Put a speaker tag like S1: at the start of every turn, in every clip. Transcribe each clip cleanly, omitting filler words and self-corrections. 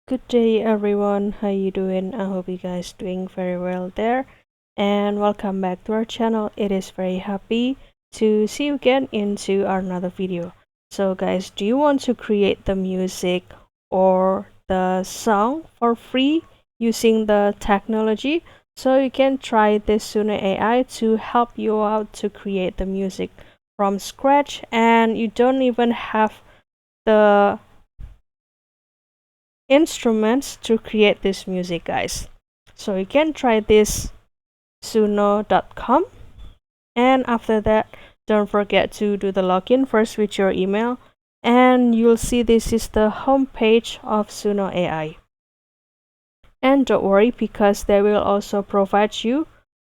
S1: Good day everyone, how you doing? I hope you guys doing very well there, and welcome back to our channel. It is very happy to see you again into another video. So guys, do you want to create the music or the song for free using the technology? So you can try this Suno AI to help you out to create the music from scratch, and you don't even have the instruments to create this music, guys. So you can try this suno.com, and after that, don't forget to do the login first with your email, and you'll see this is the home page of Suno AI. And don't worry, because they will also provide you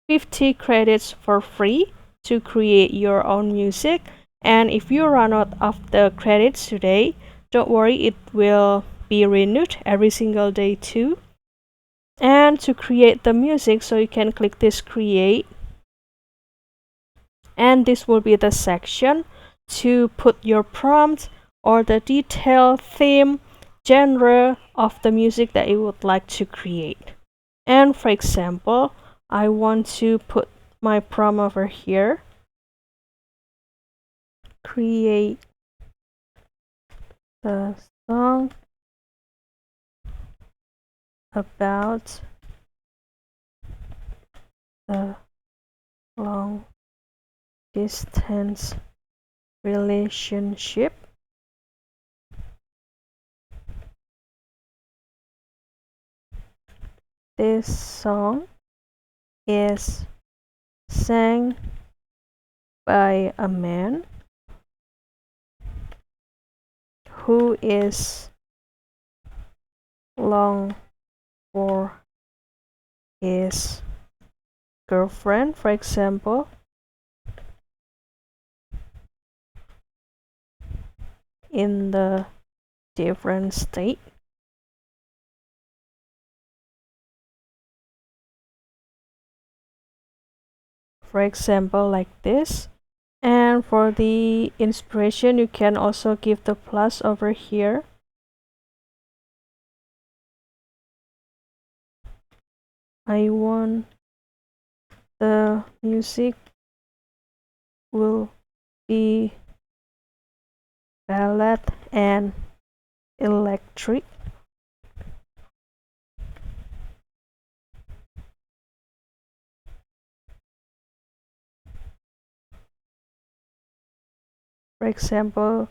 S1: 50 credits for free to create your own music. And if you run out of the credits today, don't worry, it will be renewed every single day too. And to create the music, so you can click this create, and this will be the section to put your prompt or the detailed theme genre of the music that you would like to create. And for example, I want to put my prompt over here, create the song about the long distance relationship. This song is sang by a man who is long for his girlfriend, for example, in the different state. For example, like this. And for the inspiration, you can also give the plus over here. I want the music will be ballad and electric. For example,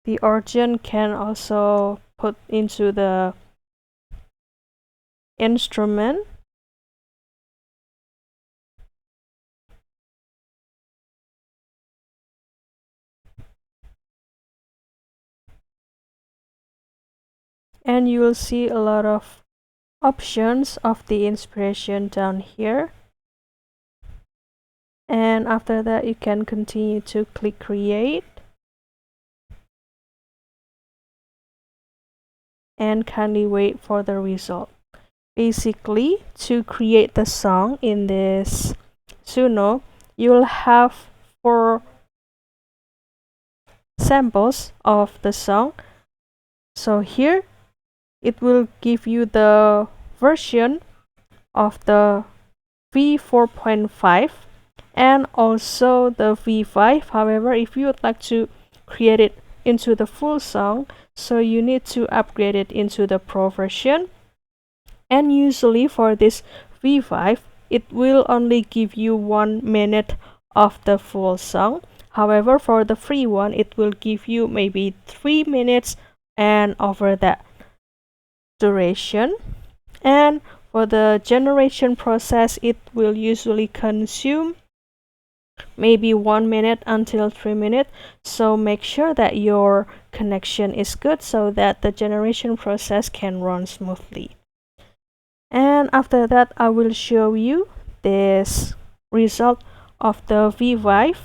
S1: the organ can also put into the instrument. And you will see a lot of options of the inspiration down here. And after that, you can continue to click create and kindly wait for the result. Basically, to create the song in this Suno, you'll have 4 samples of the song. So here it will give you the version of the V4.5 and also the V5. However, if you would like to create it into the full song, so you need to upgrade it into the Pro version. And usually for this V5, it will only give you 1 minute of the full song. However, for the free one, it will give you maybe 3 minutes and over that duration. And for the generation process, it will usually consume maybe 1 minute until 3 minutes. So make sure that your connection is good so that the generation process can run smoothly. And after that, I will show you this result of the V5.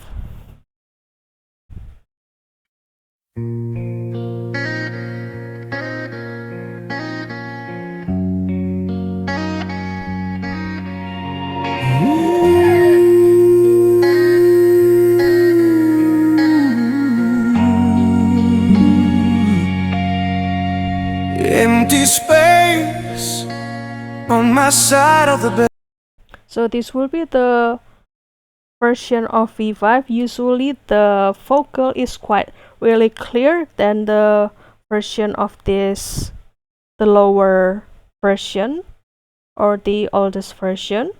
S2: Empty space face on my side of the bed.
S1: So this will be the version of V5. Usually the vocal is quite really clear than the version of this, the lower version or the oldest version.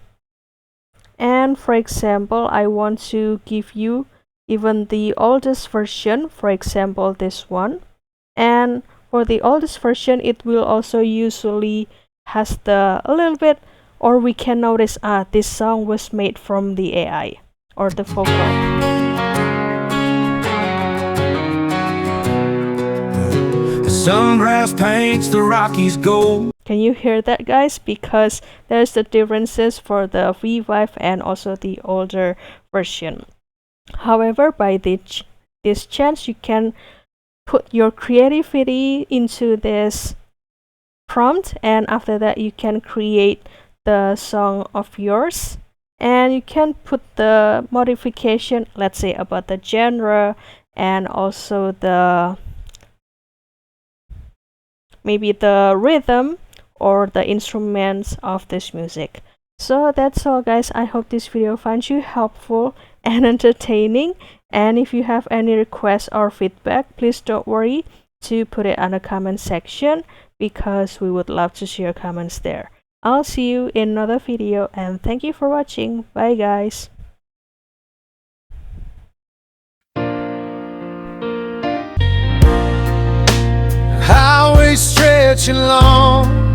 S1: And for example, I want to give you even the oldest version, for example this one. And for the oldest version, it will also usually has the a little bit, or we can notice this song was made from the AI or the vocal.
S2: The sungrass paints the Rockies gold.
S1: Can you hear that, guys? Because there's the differences for the V5 and also the older version. However, by this chance, you can put your creativity into this prompt, and after that you can create the song of yours, and you can put the modification, let's say about the genre and also the maybe the rhythm or the instruments of this music. So that's all, guys. I hope this video finds you helpful and entertaining, and if you have any requests or feedback, please don't worry to put it on the comment section, because we would love to see your comments there. I'll see you in another video, and thank you for watching. Bye, guys.
S2: Highway stretching long